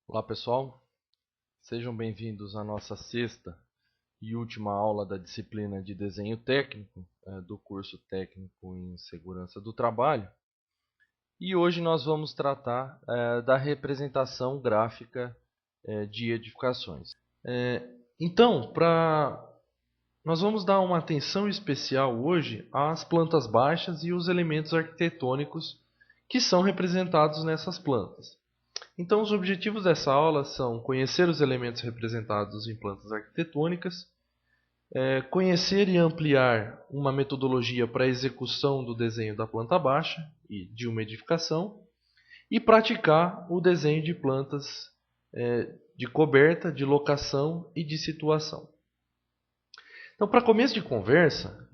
Olá pessoal, sejam bem-vindos à nossa sexta e última aula da disciplina de desenho técnico do curso técnico em segurança do trabalho. E hoje nós vamos tratar da representação gráfica de edificações. Então, nós vamos dar uma atenção especial hoje às plantas baixas e os elementos arquitetônicos que são representados nessas plantas. Então, os objetivos dessa aula são conhecer os elementos representados em plantas arquitetônicas, conhecer e ampliar uma metodologia para a execução do desenho da planta baixa e de uma edificação, e praticar o desenho de plantas de coberta, de locação e de situação. Então, para começo de conversa,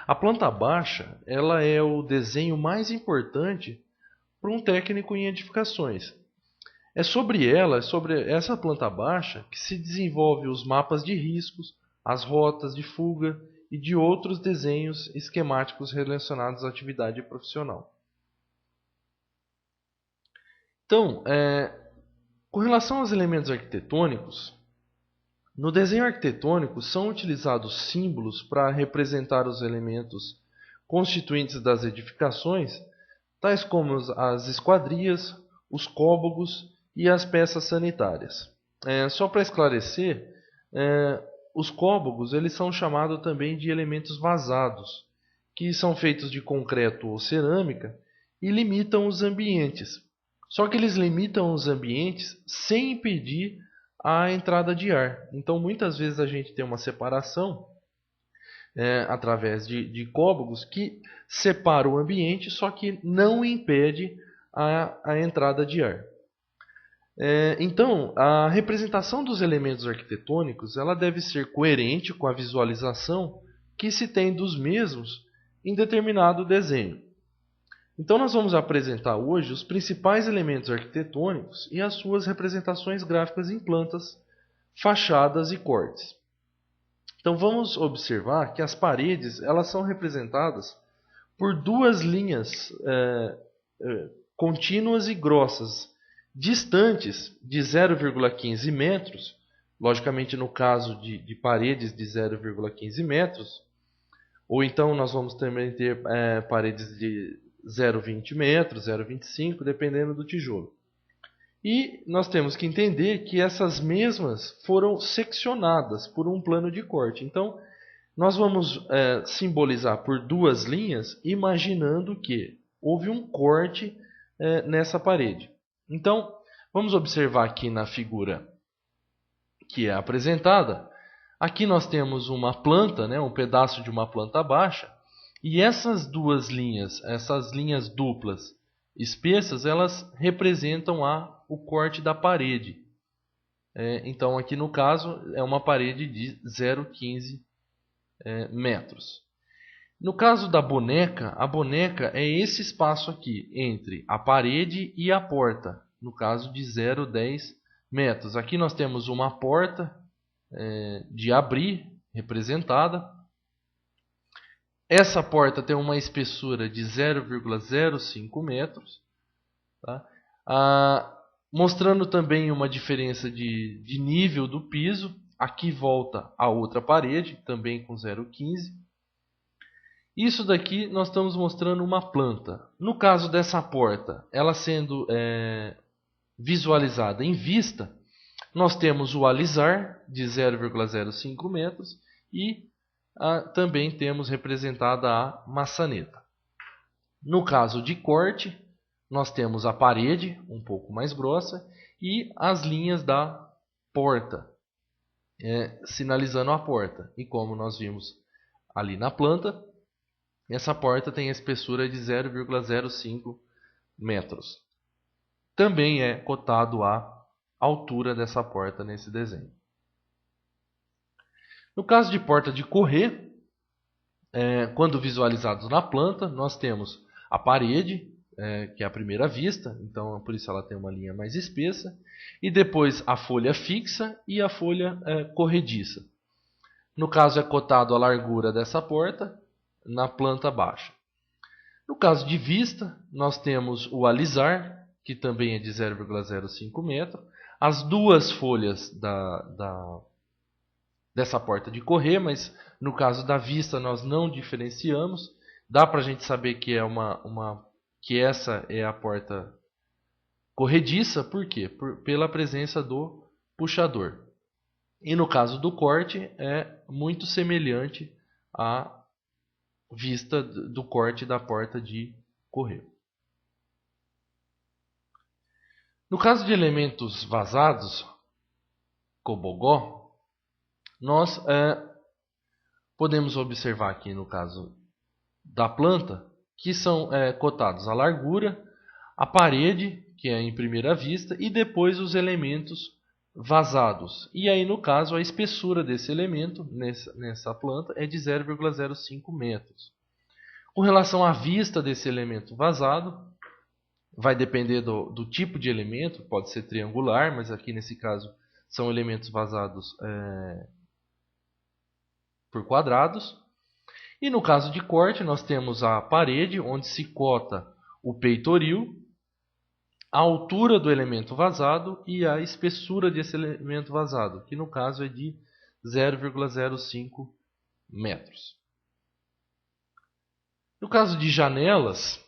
a planta baixa ela é o desenho mais importante para um técnico em edificações. É sobre ela, sobre essa planta baixa, que se desenvolve os mapas de riscos, as rotas de fuga e de outros desenhos esquemáticos relacionados à atividade profissional. Então, com relação aos elementos arquitetônicos, no desenho arquitetônico são utilizados símbolos para representar os elementos constituintes das edificações, tais como as esquadrias, os côbagos e as peças sanitárias. Só para esclarecer, os côbagos eles são chamados também de elementos vazados, que são feitos de concreto ou cerâmica e limitam os ambientes. Só que eles limitam os ambientes sem impedir a entrada de ar. Então, muitas vezes a gente tem uma separação através de côbagos que separa o ambiente, só que não impede a entrada de ar. Então, a representação dos elementos arquitetônicos ela deve ser coerente com a visualização que se tem dos mesmos em determinado desenho. Então, nós vamos apresentar hoje os principais elementos arquitetônicos e as suas representações gráficas em plantas, fachadas e cortes. Então, vamos observar que as paredes elas são representadas por duas linhas contínuas e grossas, distantes de 0,15 metros, logicamente no caso de paredes de 0,15 metros, ou então nós vamos também ter paredes de 0,20 metros, 0,25, dependendo do tijolo. E nós temos que entender que essas mesmas foram seccionadas por um plano de corte. Então, nós vamos simbolizar por duas linhas, imaginando que houve um corte nessa parede. Então, vamos observar aqui na figura que é apresentada. Aqui nós temos uma planta, um pedaço de uma planta baixa, e essas duas linhas, essas linhas duplas espessas, elas representam o corte da parede. Então, aqui no caso, é uma parede de 0,15 metros. No caso da boneca, a boneca é esse espaço aqui, entre a parede e a porta, no caso de 0,10 metros. Aqui nós temos uma porta de abrir, representada. Essa porta tem uma espessura de 0,05 metros, tá? Mostrando também uma diferença de nível do piso. Aqui volta a outra parede, também com 0,15. Isso daqui nós estamos mostrando uma planta. No caso dessa porta, ela sendo visualizada em vista, nós temos o alisar de 0,05 metros e também temos representada a maçaneta. No caso de corte, nós temos a parede um pouco mais grossa e as linhas da porta, sinalizando a porta. E como nós vimos ali na planta, essa porta tem a espessura de 0,05 metros. Também é cotado a altura dessa porta nesse desenho. No caso de porta de correr, quando visualizados na planta, nós temos a parede, que é a primeira vista, então por isso ela tem uma linha mais espessa, e depois a folha fixa e a folha corrediça. No caso é cotado a largura dessa porta na planta baixa. No caso de vista, nós temos o alisar, que também é de 0,05 metro. As duas folhas dessa porta de correr, mas no caso da vista nós não diferenciamos. Dá para a gente saber que que essa é a porta corrediça, por quê? Pela presença do puxador. E no caso do corte é muito semelhante à vista do corte da porta de correr. No caso de elementos vazados, cobogó, nós podemos observar aqui no caso da planta que são cotados a largura, a parede, que é em primeira vista, e depois os elementos vazados. E aí, no caso, a espessura desse elemento nessa planta é de 0,05 metros. Com relação à vista desse elemento vazado, vai depender do tipo de elemento, pode ser triangular, mas aqui nesse caso são elementos vazados por quadrados. E no caso de corte, nós temos a parede, onde se cota o peitoril, a altura do elemento vazado e a espessura desse elemento vazado, que no caso é de 0,05 metros. No caso de janelas,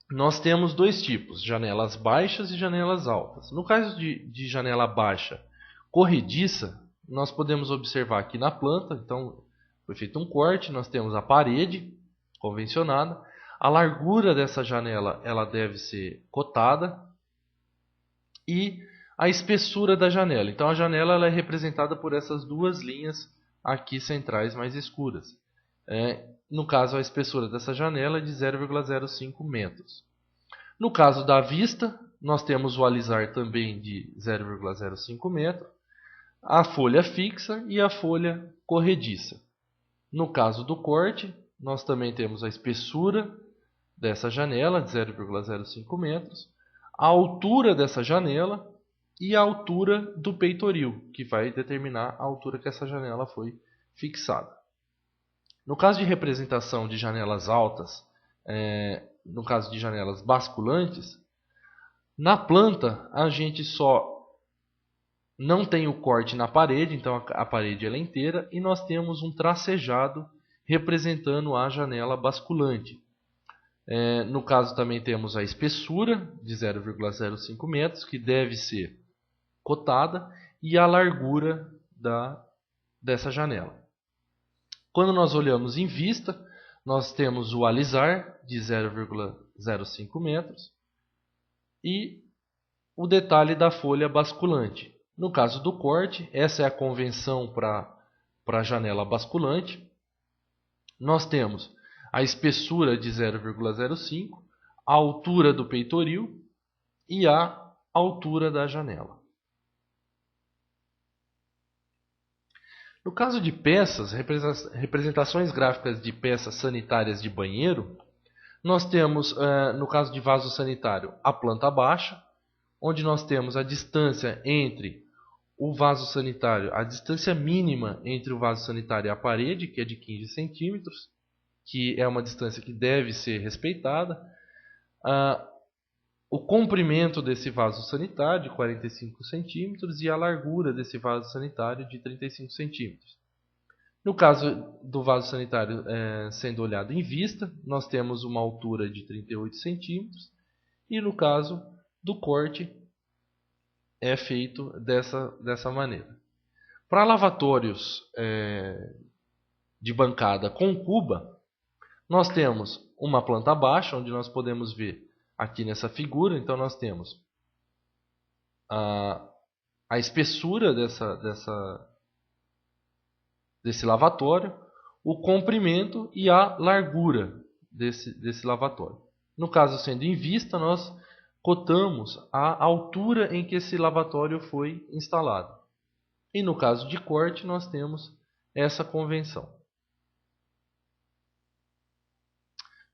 nós temos dois tipos, janelas baixas e janelas altas. No caso de janela baixa corrediça, nós podemos observar aqui na planta, então foi feito um corte, nós temos a parede convencionada, a largura dessa janela ela deve ser cotada e a espessura da janela. Então a janela ela é representada por essas duas linhas aqui centrais mais escuras. No caso, a espessura dessa janela é de 0,05 metros. No caso da vista, nós temos o alisar também de 0,05 metro, a folha fixa e a folha corrediça. No caso do corte, nós também temos a espessura dessa janela de 0,05 metros, a altura dessa janela e a altura do peitoril, que vai determinar a altura que essa janela foi fixada. No caso de representação de janelas altas, no caso de janelas basculantes, na planta a gente só não tem o corte na parede, então a parede ela é inteira, e nós temos um tracejado representando a janela basculante. No caso também temos a espessura de 0,05 metros, que deve ser cotada, e a largura dessa janela. Quando nós olhamos em vista, nós temos o alisar de 0,05 metros e o detalhe da folha basculante. No caso do corte, essa é a convenção para a janela basculante. Nós temos a espessura de 0,05, a altura do peitoril e a altura da janela. No caso de peças, representações gráficas de peças sanitárias de banheiro, nós temos, no caso de vaso sanitário, a planta baixa, onde nós temos a distância entre o vaso sanitário, a distância mínima entre o vaso sanitário e a parede, que é de 15 centímetros, que é uma distância que deve ser respeitada. O comprimento desse vaso sanitário de 45 centímetros e a largura desse vaso sanitário de 35 centímetros. No caso do vaso sanitário sendo olhado em vista, nós temos uma altura de 38 centímetros e no caso do corte é feito dessa maneira. Para lavatórios de bancada com cuba, nós temos uma planta baixa, onde nós podemos ver aqui nessa figura. Então nós temos a espessura desse lavatório, o comprimento e a largura desse lavatório. No caso sendo em vista, nós cotamos a altura em que esse lavatório foi instalado. E no caso de corte, nós temos essa convenção.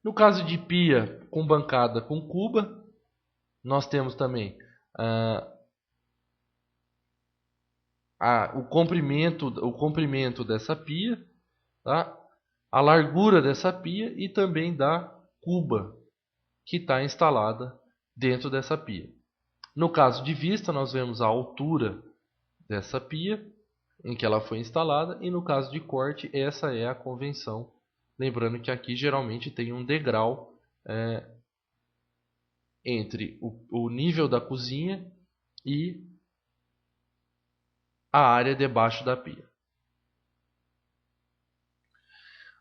No caso de pia com bancada com cuba, nós temos também o comprimento dessa pia, tá? A largura dessa pia e também da cuba que está instalada dentro dessa pia. No caso de vista, nós vemos a altura dessa pia em que ela foi instalada, e no caso de corte, essa é a convenção. Lembrando que aqui geralmente tem um degrau entre o nível da cozinha e a área debaixo da pia.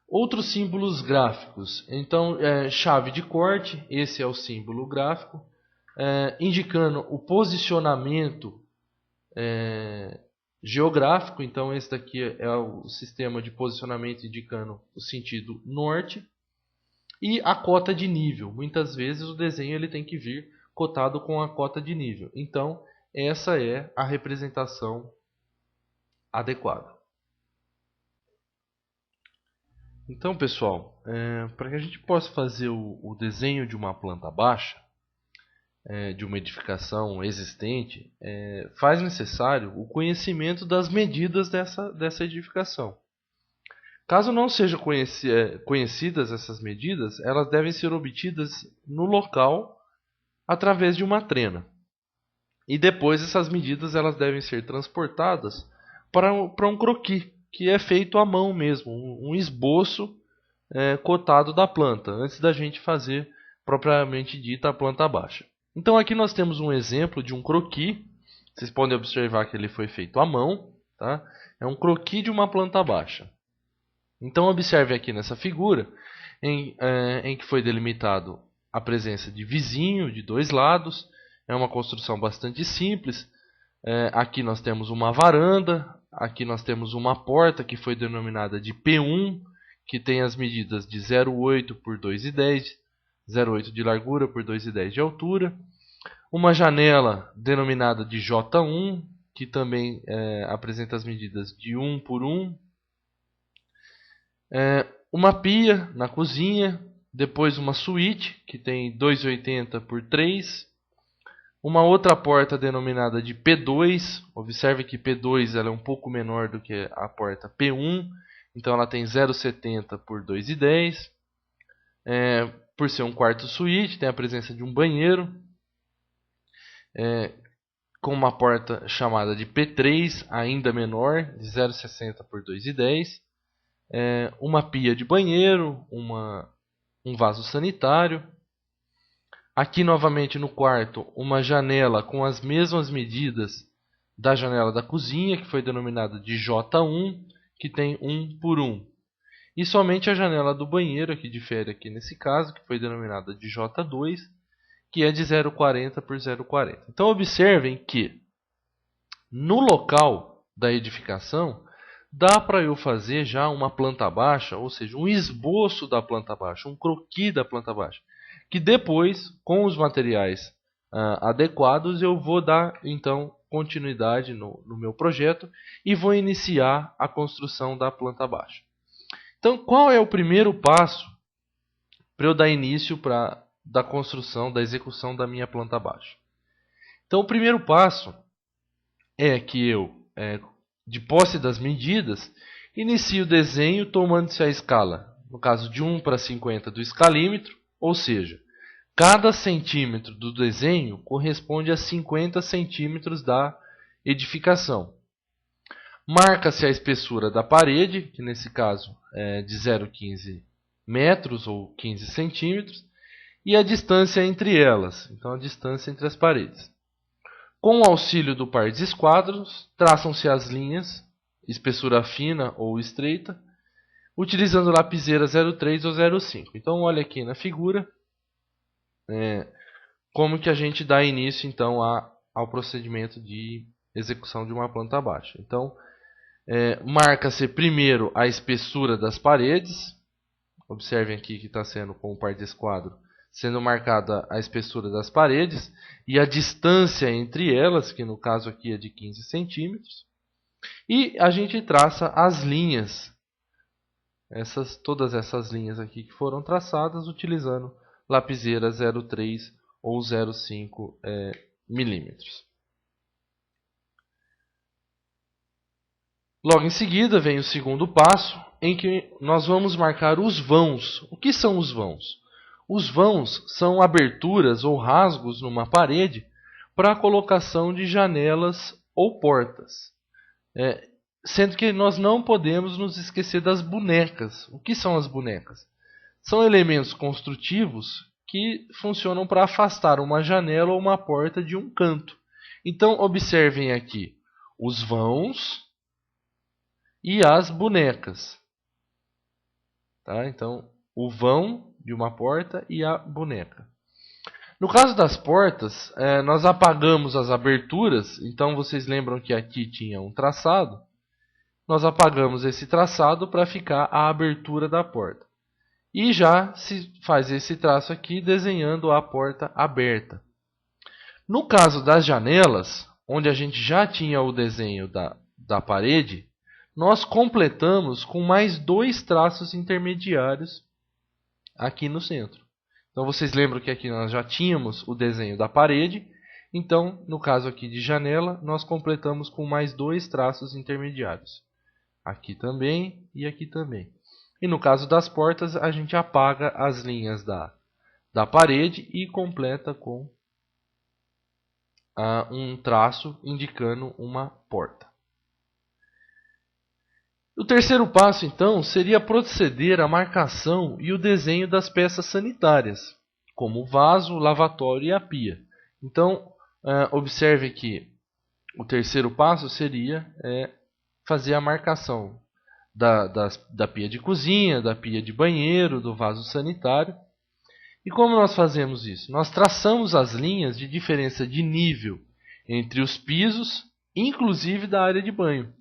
Outros símbolos gráficos. Então, chave de corte, esse é o símbolo gráfico, indicando o posicionamento geográfico. Então, esse daqui é o sistema de posicionamento indicando o sentido norte. E a cota de nível. Muitas vezes o desenho ele tem que vir cotado com a cota de nível. Então, essa é a representação adequada. Então, pessoal, para que a gente possa fazer o desenho de uma planta baixa, de uma edificação existente, faz necessário o conhecimento das medidas dessa edificação. Caso não sejam conhecidas essas medidas, elas devem ser obtidas no local através de uma trena. E depois essas medidas elas devem ser transportadas para um croquis, que é feito à mão mesmo, um esboço cotado da planta, antes da gente fazer propriamente dita a planta baixa. Então aqui nós temos um exemplo de um croquis. Vocês podem observar que ele foi feito à mão, tá? É um croquis de uma planta baixa. Então observe aqui nessa figura em que foi delimitado a presença de vizinho de dois lados. É uma construção bastante simples. Aqui nós temos uma varanda, aqui nós temos uma porta que foi denominada de P1, que tem as medidas de 0,8 por 2,10, 0,8 de largura por 2,10 de altura. Uma janela denominada de J1, que também apresenta as medidas de 1 por 1. Uma pia na cozinha, depois uma suíte que tem 2,80 por 3. Uma outra porta denominada de P2. Observe que P2 ela é um pouco menor do que a porta P1, então ela tem 0,70 por 2,10. Por ser um quarto suíte, tem a presença de um banheiro com uma porta chamada de P3, ainda menor, de 0,60 por 2,10. Uma pia de banheiro, um vaso sanitário. Aqui novamente no quarto, uma janela com as mesmas medidas da janela da cozinha, que foi denominada de J1, que tem 1 por 1. E somente a janela do banheiro, que difere aqui nesse caso, que foi denominada de J2, que é de 0,40 por 0,40. Então observem que no local da edificação, dá para eu fazer já uma planta baixa, ou seja, um esboço da planta baixa, um croquis da planta baixa, que depois, com os materiais adequados, eu vou dar então continuidade no meu projeto e vou iniciar a construção da planta baixa. Então, qual é o primeiro passo para eu dar início da construção, da execução da minha planta baixa? Então, o primeiro passo é que eu, de posse das medidas, inicio o desenho tomando-se a escala, no caso de 1 para 50 do escalímetro, ou seja, cada centímetro do desenho corresponde a 50 centímetros da edificação. Marca-se a espessura da parede, que nesse caso é de 0,15 metros ou 15 centímetros, e a distância entre elas, então a distância entre as paredes. Com o auxílio do par de esquadros, traçam-se as linhas, espessura fina ou estreita, utilizando lapiseira 0,3 ou 0,5. Então, olha aqui na figura como que a gente dá início então ao procedimento de execução de uma planta baixa. Então, marca-se primeiro a espessura das paredes. Observem aqui que está sendo com o par de esquadro, sendo marcada a espessura das paredes e a distância entre elas, que no caso aqui é de 15 centímetros. E a gente traça as linhas, todas essas linhas aqui que foram traçadas utilizando lapiseira 0,3 ou 0,5 milímetros. Logo em seguida vem o segundo passo, em que nós vamos marcar os vãos. O que são os vãos? Os vãos são aberturas ou rasgos numa parede para a colocação de janelas ou portas. Sendo que nós não podemos nos esquecer das bonecas. O que são as bonecas? São elementos construtivos que funcionam para afastar uma janela ou uma porta de um canto. Então, observem aqui os vãos e as bonecas. Tá? Então, o vão de uma porta e a boneca. No caso das portas, nós apagamos as aberturas. Então, vocês lembram que aqui tinha um traçado. Nós apagamos esse traçado para ficar a abertura da porta. E já se faz esse traço aqui desenhando a porta aberta. No caso das janelas, onde a gente já tinha o desenho da parede, nós completamos com mais 2 traços intermediários aqui no centro. Então vocês lembram que aqui nós já tínhamos o desenho da parede. Então, no caso aqui de janela, nós completamos com mais 2 traços intermediários. Aqui também e aqui também. E no caso das portas, a gente apaga as linhas da parede e completa com um traço indicando uma porta. O terceiro passo, então, seria proceder à marcação e o desenho das peças sanitárias, como o vaso, o lavatório e a pia. Então, observe que o terceiro passo seria fazer a marcação da pia de cozinha, da pia de banheiro, do vaso sanitário. E como nós fazemos isso? Nós traçamos as linhas de diferença de nível entre os pisos, inclusive da área de banho,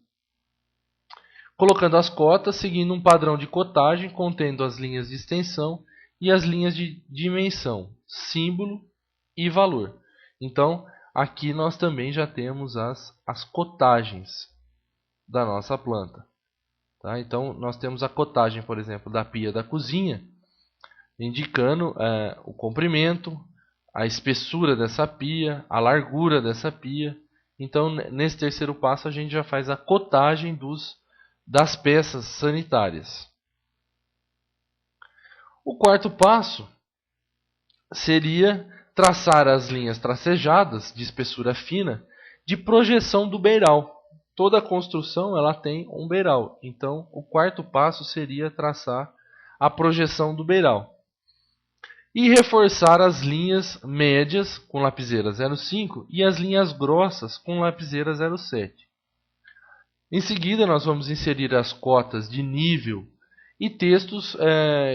colocando as cotas seguindo um padrão de cotagem contendo as linhas de extensão e as linhas de dimensão, símbolo e valor. Então, aqui nós também já temos as cotagens da nossa planta. Tá? Então, nós temos a cotagem, por exemplo, da pia da cozinha, indicando o comprimento, a espessura dessa pia, a largura dessa pia. Então, nesse terceiro passo, a gente já faz a cotagem das peças sanitárias. O quarto passo seria traçar as linhas tracejadas de espessura fina de projeção do beiral. Toda construção ela tem um beiral. Então, o quarto passo seria traçar a projeção do beiral. E reforçar as linhas médias com lapiseira 0,5 e as linhas grossas com lapiseira 0,7. Em seguida, nós vamos inserir as cotas de nível e textos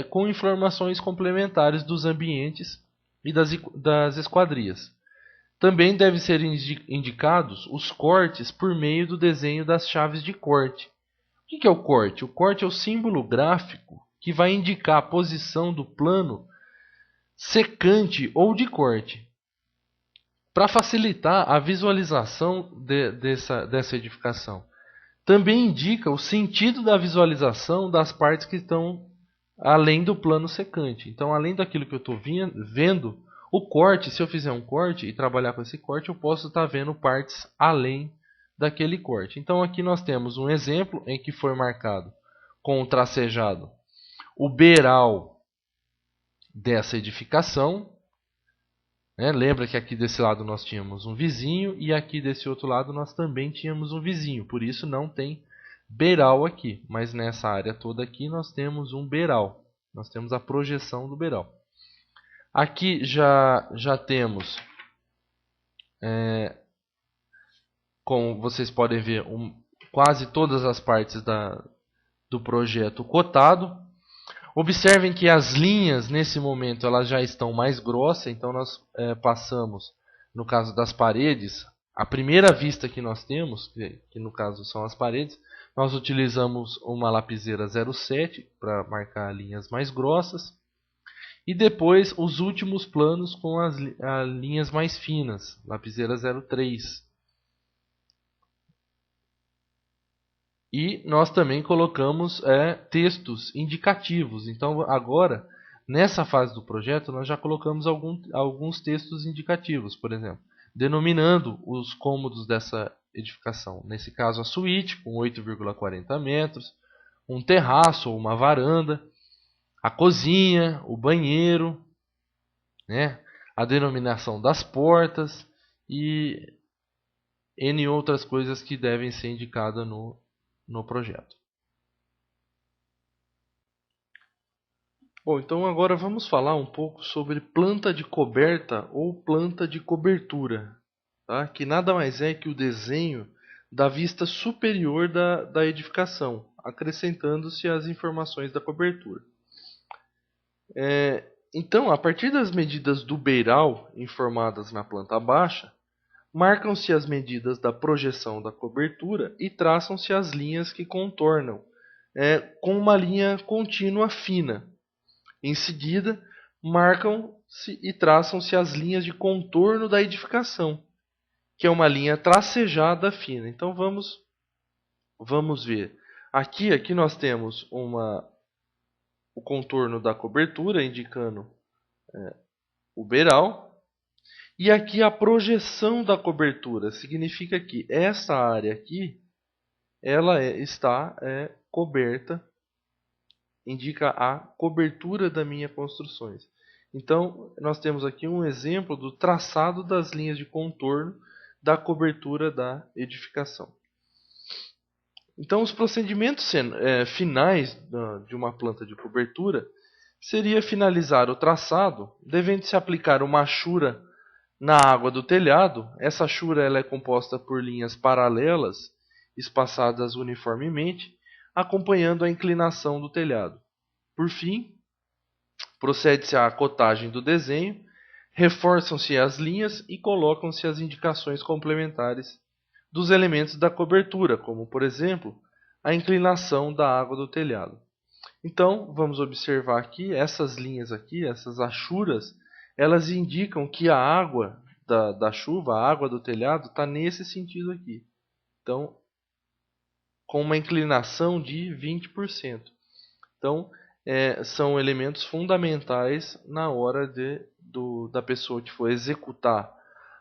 com informações complementares dos ambientes e das esquadrias. Também devem ser indicados os cortes por meio do desenho das chaves de corte. O que é o corte? O corte é o símbolo gráfico que vai indicar a posição do plano secante ou de corte, para facilitar a visualização dessa edificação. Também indica o sentido da visualização das partes que estão além do plano secante. Então, além daquilo que eu estou vendo, o corte, se eu fizer um corte e trabalhar com esse corte, eu posso estar vendo partes além daquele corte. Então, aqui nós temos um exemplo em que foi marcado com o tracejado o beiral dessa edificação. Lembra que aqui desse lado nós tínhamos um vizinho e aqui desse outro lado nós também tínhamos um vizinho. Por isso não tem beiral aqui. Mas nessa área toda aqui nós temos um beiral. Nós temos a projeção do beiral. Aqui já temos, como vocês podem ver, quase todas as partes do projeto cotado. Observem que as linhas, nesse momento, elas já estão mais grossas. Então, nós passamos, no caso das paredes, a primeira vista que nós temos, que no caso são as paredes, nós utilizamos uma lapiseira 0,7 para marcar linhas mais grossas. E depois, os últimos planos com as linhas mais finas, lapiseira 0,3. E nós também colocamos textos indicativos. Então, agora, nessa fase do projeto, nós já colocamos alguns textos indicativos, por exemplo, denominando os cômodos dessa edificação. Nesse caso, a suíte, com 8,40 metros, um terraço ou uma varanda, a cozinha, o banheiro, né? A denominação das portas e N outras coisas que devem ser indicadas no projeto. Bom, então agora vamos falar um pouco sobre planta de coberta ou planta de cobertura, tá? Que nada mais é que o desenho da vista superior da edificação, acrescentando-se as informações da cobertura. Então, a partir das medidas do beiral informadas na planta baixa, marcam-se as medidas da projeção da cobertura e traçam-se as linhas que contornam, com uma linha contínua fina. Em seguida, marcam-se e traçam-se as linhas de contorno da edificação, que é uma linha tracejada fina. Então vamos ver. Aqui nós temos o contorno da cobertura, indicando o beiral. E aqui a projeção da cobertura. Significa que essa área aqui ela está coberta. Indica a cobertura das minhas construções. Então, nós temos aqui um exemplo do traçado das linhas de contorno da cobertura da edificação. Então, os procedimentos finais de uma planta de cobertura seria finalizar o traçado, devendo-se aplicar uma achura na água do telhado. Essa achura ela é composta por linhas paralelas, espaçadas uniformemente, acompanhando a inclinação do telhado. Por fim, procede-se à cotagem do desenho, reforçam-se as linhas e colocam-se as indicações complementares dos elementos da cobertura, como, por exemplo, a inclinação da água do telhado. Então, vamos observar aqui, essas linhas aqui, essas achuras, elas indicam que a água da chuva, a água do telhado, está nesse sentido aqui. Então, com uma inclinação de 20%. Então, são elementos fundamentais na hora da pessoa que for executar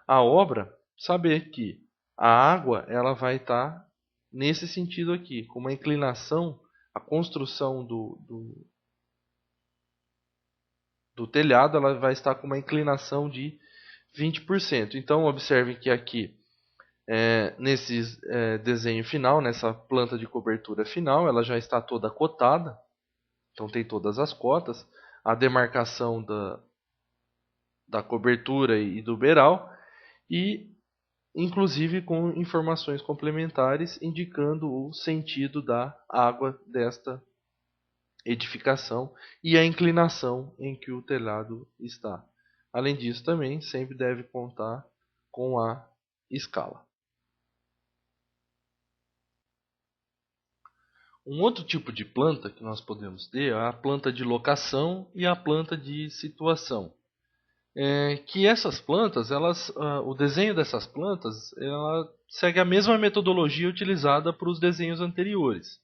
a obra, saber que a água ela vai estar nesse sentido aqui, com uma inclinação, a construção do telhado ela vai estar com uma inclinação de 20%. Então, observem que aqui, nesse desenho final, nessa planta de cobertura final, ela já está toda cotada. Então tem todas as cotas, a demarcação da cobertura e do beiral, e inclusive com informações complementares indicando o sentido da água desta edificação e a inclinação em que o telhado está. Além disso, também sempre deve contar com a escala. Um outro tipo de planta que nós podemos ter é a planta de locação e a planta de situação. Que essas plantas, o desenho dessas plantas, ela segue a mesma metodologia utilizada para os desenhos anteriores.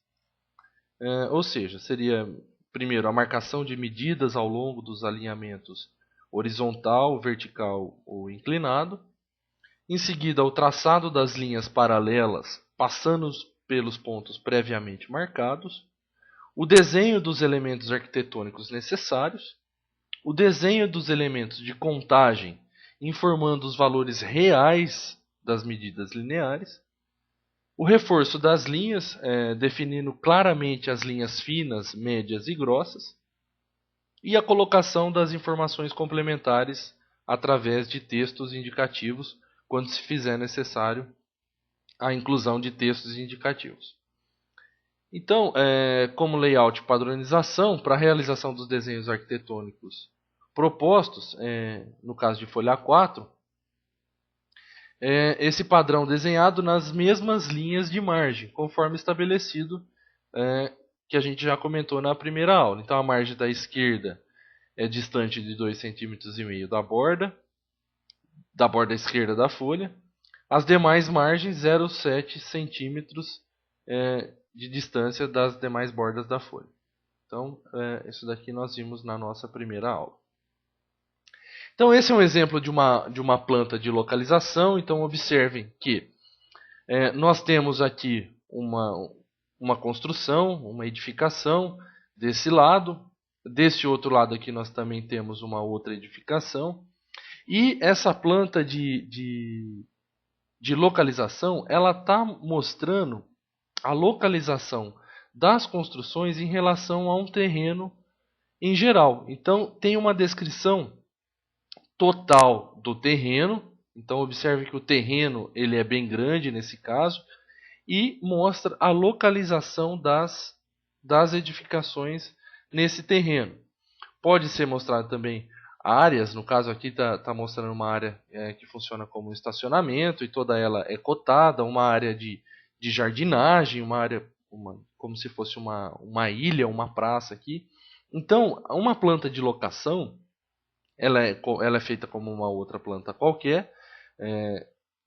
Ou seja, seria primeiro a marcação de medidas ao longo dos alinhamentos horizontal, vertical ou inclinado. Em seguida, o traçado das linhas paralelas, passando pelos pontos previamente marcados, o desenho dos elementos arquitetônicos necessários, o desenho dos elementos de contagem, informando os valores reais das medidas lineares, o reforço das linhas, definindo claramente as linhas finas, médias e grossas, e a colocação das informações complementares através de textos indicativos, quando se fizer necessário a inclusão de textos indicativos. Então, como layout e padronização, para a realização dos desenhos arquitetônicos propostos, no caso de folha 4, esse padrão desenhado nas mesmas linhas de margem, conforme estabelecido, que a gente já comentou na primeira aula. Então, a margem da esquerda é distante de 2,5 cm da borda esquerda da folha. As demais margens, 0,7 centímetros de distância das demais bordas da folha. Então, isso daqui nós vimos na nossa primeira aula. Então, esse é um exemplo de uma planta de localização. Então, observem que nós temos aqui uma construção, uma edificação desse lado. Desse outro lado aqui nós também temos uma outra edificação. E essa planta de localização, ela está mostrando a localização das construções em relação a um terreno em geral. Então tem uma descrição total do terreno. Então observe que o terreno ele é bem grande nesse caso e mostra a localização das edificações nesse terreno. Pode ser mostrado também áreas, no caso aqui está mostrando uma área que funciona como estacionamento e toda ela é cotada, uma área de jardinagem, uma área como se fosse uma ilha, uma praça aqui. Então, uma planta de locação, ela é feita como uma outra planta qualquer,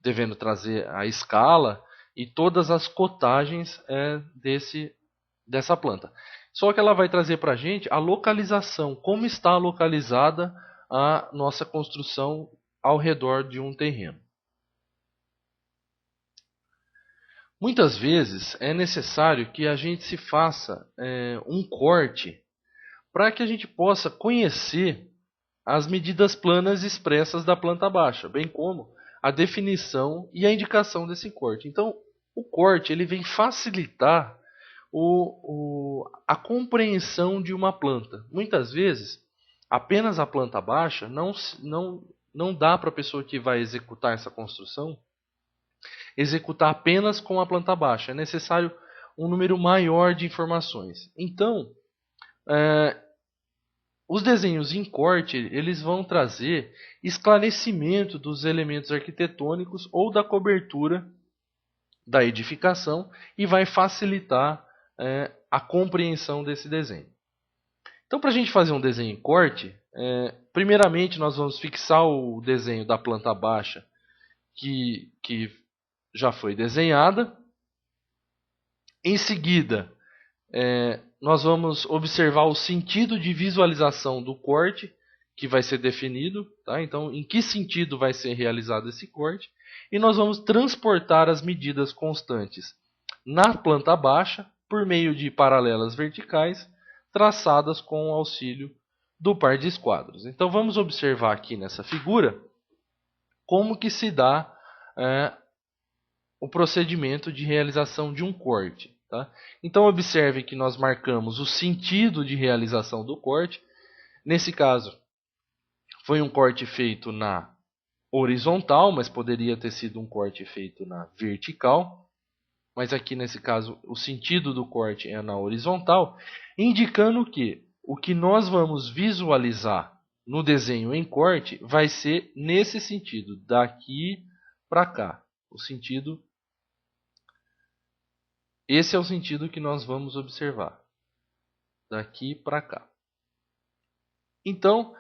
devendo trazer a escala e todas as cotagens dessa planta. Só que ela vai trazer para a gente a localização, como está localizada a nossa construção ao redor de um terreno. Muitas vezes é necessário que a gente se faça um corte para que a gente possa conhecer as medidas planas expressas da planta baixa, bem como a definição e a indicação desse corte. Então, o corte ele vem facilitar a compreensão de uma planta. Muitas vezes, apenas a planta baixa não dá para a pessoa que vai executar essa construção executar apenas com a planta baixa. É necessário um número maior de informações. Então, os desenhos em corte eles vão trazer esclarecimento dos elementos arquitetônicos ou da cobertura da edificação e vai facilitar a compreensão desse desenho. Então, para a gente fazer um desenho em corte, primeiramente nós vamos fixar o desenho da planta baixa que já foi desenhada. Em seguida, nós vamos observar o sentido de visualização do corte que vai ser definido. Tá? Então, em que sentido vai ser realizado esse corte? E nós vamos transportar as medidas constantes na planta baixa por meio de paralelas verticais traçadas com o auxílio do par de esquadros. Então, vamos observar aqui nessa figura como que se dá o procedimento de realização de um corte. Tá? Então observe que nós marcamos o sentido de realização do corte. Nesse caso, foi um corte feito na horizontal, mas poderia ter sido um corte feito na vertical. Mas aqui nesse caso, o sentido do corte é na horizontal, indicando que o que nós vamos visualizar no desenho em corte vai ser nesse sentido, daqui para cá. Esse é o sentido que nós vamos observar, daqui para cá. Então,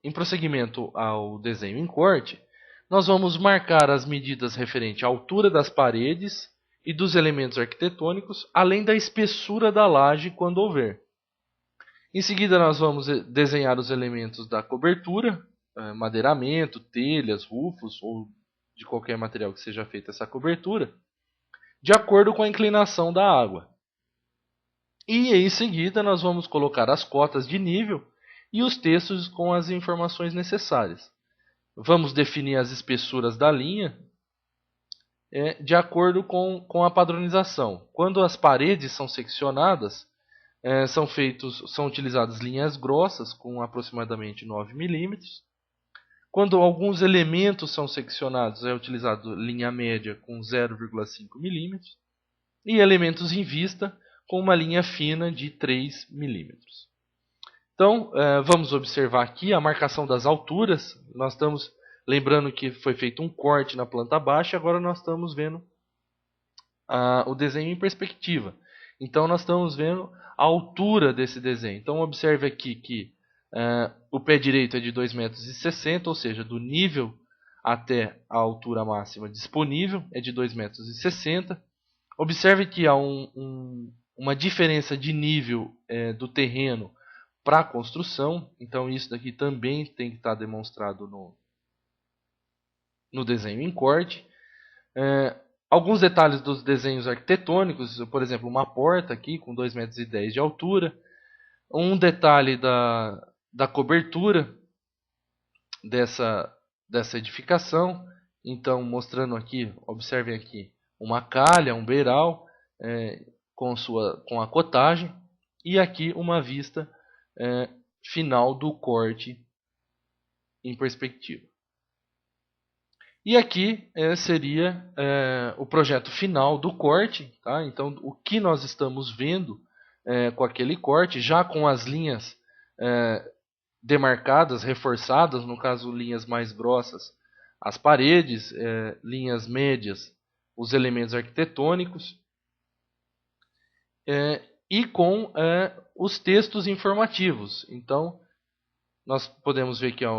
em prosseguimento ao desenho em corte, nós vamos marcar as medidas referentes à altura das paredes e dos elementos arquitetônicos, além da espessura da laje quando houver. Em seguida, nós vamos desenhar os elementos da cobertura, madeiramento, telhas, rufos ou de qualquer material que seja feita essa cobertura, de acordo com a inclinação da água. E em seguida nós vamos colocar as cotas de nível e os textos com as informações necessárias. Vamos definir as espessuras da linha de acordo com a padronização. Quando as paredes são seccionadas, são utilizadas linhas grossas com aproximadamente 9 milímetros. Quando alguns elementos são seccionados, é utilizado linha média com 0,5 milímetros e elementos em vista com uma linha fina de 3 milímetros. Então, vamos observar aqui a marcação das alturas. Nós estamos lembrando que foi feito um corte na planta baixa, agora nós estamos vendo o desenho em perspectiva. Então, nós estamos vendo a altura desse desenho. Então, observe aqui que o pé direito é de 2,60 m, ou seja, do nível até a altura máxima disponível é de 2,60 m. Observe que há uma diferença de nível do terreno para a construção. Então isso daqui também tem que estar demonstrado no desenho em corte. Alguns detalhes dos desenhos arquitetônicos, por exemplo, uma porta aqui com 2,10 m de altura. Um detalhe da cobertura dessa edificação. Então, mostrando aqui, observem aqui, uma calha, um beiral com a cotagem, e aqui uma vista final do corte em perspectiva. E aqui seria o projeto final do corte. Tá? Então, o que nós estamos vendo com aquele corte, já com as linhas demarcadas, reforçadas, no caso linhas mais grossas, as paredes, linhas médias, os elementos arquitetônicos, e com os textos informativos. Então, nós podemos ver que há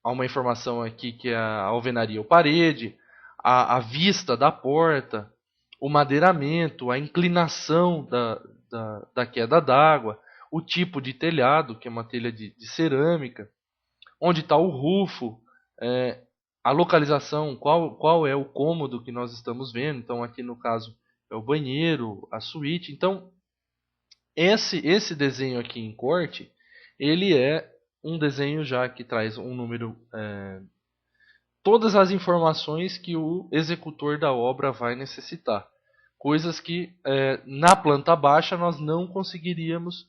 uma informação aqui que é a alvenaria ou parede, a vista da porta, o madeiramento, a inclinação da queda d'água, o tipo de telhado, que é uma telha de cerâmica, onde está o rufo, a localização, qual é o cômodo que nós estamos vendo. Então, aqui no caso é o banheiro, a suíte. Então, esse desenho aqui em corte, ele é um desenho já que traz um número, todas as informações que o executor da obra vai necessitar. Coisas que na planta baixa nós não conseguiríamos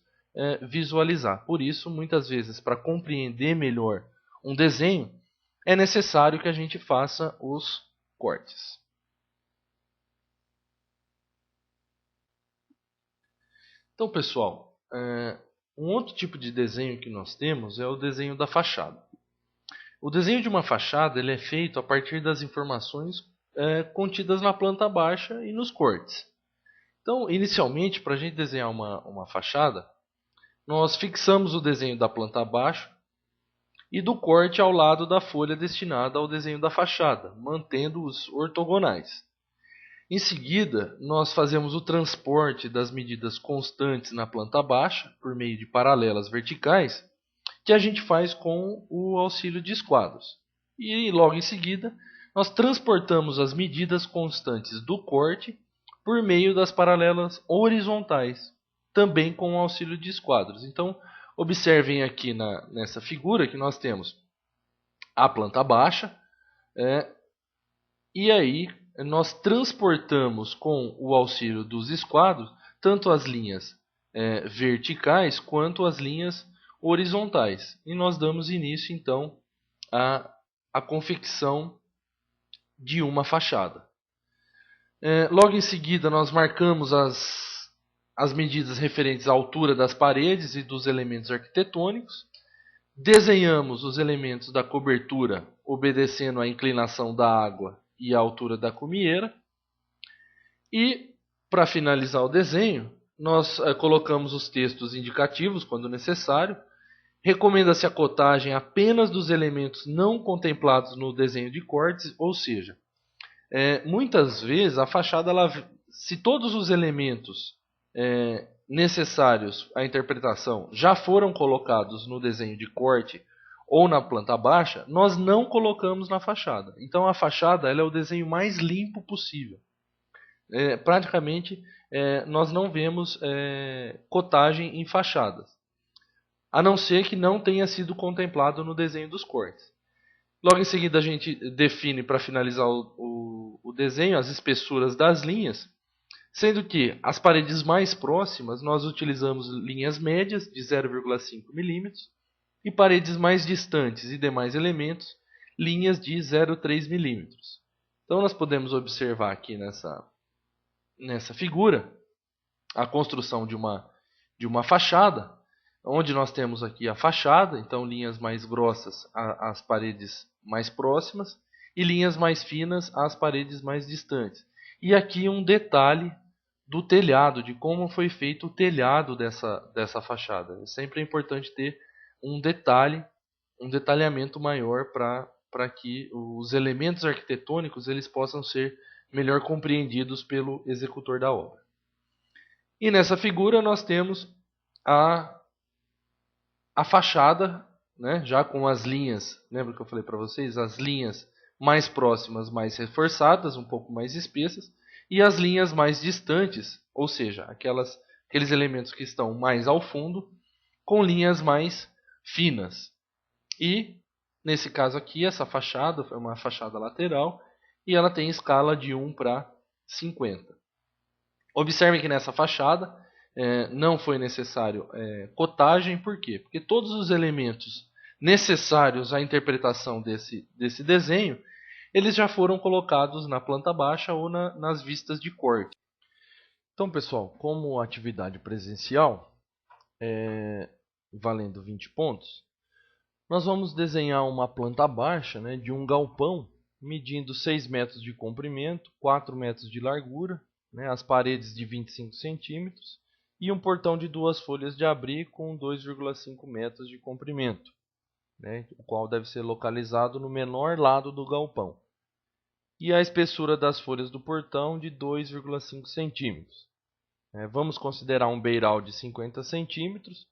visualizar. Por isso, muitas vezes, para compreender melhor um desenho, é necessário que a gente faça os cortes. Então, pessoal, um outro tipo de desenho que nós temos é o desenho da fachada. O desenho de uma fachada ele é feito a partir das informações contidas na planta baixa e nos cortes. Então, inicialmente, para a gente desenhar uma fachada, nós fixamos o desenho da planta baixa e do corte ao lado da folha destinada ao desenho da fachada, mantendo-os ortogonais. Em seguida, nós fazemos o transporte das medidas constantes na planta baixa, por meio de paralelas verticais, que a gente faz com o auxílio de esquadros. E logo em seguida, nós transportamos as medidas constantes do corte por meio das paralelas horizontais, também com o auxílio de esquadros. Então, observem aqui nessa figura que nós temos a planta baixa, e aí nós transportamos com o auxílio dos esquadros tanto as linhas verticais quanto as linhas horizontais. E nós damos início então à confecção de uma fachada. Logo em seguida nós marcamos as medidas referentes à altura das paredes e dos elementos arquitetônicos. Desenhamos os elementos da cobertura obedecendo à inclinação da água e à altura da cumieira. E, para finalizar o desenho, nós colocamos os textos indicativos quando necessário. Recomenda-se a cotagem apenas dos elementos não contemplados no desenho de cortes, ou seja, muitas vezes a fachada, se todos os elementos necessários à interpretação já foram colocados no desenho de corte ou na planta baixa, nós não colocamos na fachada. Então a fachada ela é o desenho mais limpo possível. Praticamente nós não vemos cotagem em fachadas, a não ser que não tenha sido contemplado no desenho dos cortes. Logo em seguida a gente define, para finalizar o desenho, as espessuras das linhas, sendo que as paredes mais próximas nós utilizamos linhas médias de 0,5 mm e paredes mais distantes e demais elementos, linhas de 0,3 mm. Então nós podemos observar aqui nessa figura a construção de uma fachada, onde nós temos aqui a fachada, então linhas mais grossas às paredes mais próximas e linhas mais finas às paredes mais distantes. E aqui um detalhe do telhado, de como foi feito o telhado dessa fachada. Sempre é importante ter um detalhamento maior para que os elementos arquitetônicos eles possam ser melhor compreendidos pelo executor da obra. E nessa figura nós temos a fachada, né, já com as linhas, lembra que eu falei para vocês? As linhas mais próximas, mais reforçadas, um pouco mais espessas, e as linhas mais distantes, ou seja, aqueles elementos que estão mais ao fundo, com linhas mais finas. E, nesse caso aqui, essa fachada é uma fachada lateral e ela tem escala de 1 para 50. Observem que nessa fachada não foi necessário cotagem, por quê? Porque todos os elementos necessários à interpretação desse desenho, eles já foram colocados na planta baixa ou nas vistas de corte. Então, pessoal, como atividade presencial, valendo 20 pontos, nós vamos desenhar uma planta baixa, né, de um galpão medindo 6 metros de comprimento, 4 metros de largura, né, as paredes de 25 centímetros e um portão de 2 folhas de abrir com 2,5 metros de comprimento, né, o qual deve ser localizado no menor lado do galpão. E a espessura das folhas do portão de 2,5 centímetros. Vamos considerar um beiral de 50 centímetros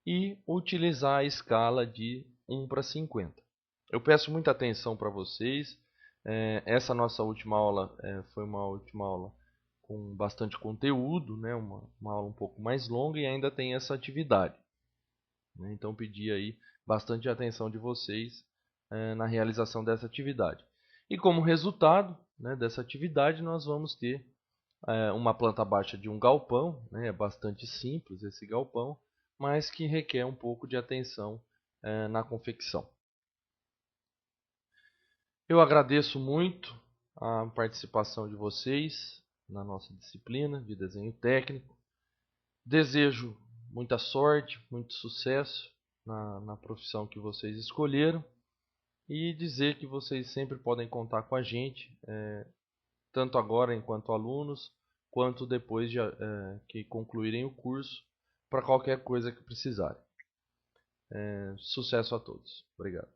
e utilizar a escala de 1 para 50. Eu peço muita atenção para vocês. Essa nossa última aula foi uma última aula com bastante conteúdo, né? Uma aula um pouco mais longa e ainda tem essa atividade. Então pedi aí bastante atenção de vocês na realização dessa atividade. E como resultado, né, dessa atividade nós vamos ter uma planta baixa de um galpão, né? É bastante simples esse galpão, mas que requer um pouco de atenção na confecção. Eu agradeço muito a participação de vocês na nossa disciplina de desenho técnico. Desejo muita sorte, muito sucesso na profissão que vocês escolheram e dizer que vocês sempre podem contar com a gente, tanto agora enquanto alunos, quanto depois que concluírem o curso, para qualquer coisa que precisarem. Sucesso a todos. Obrigado.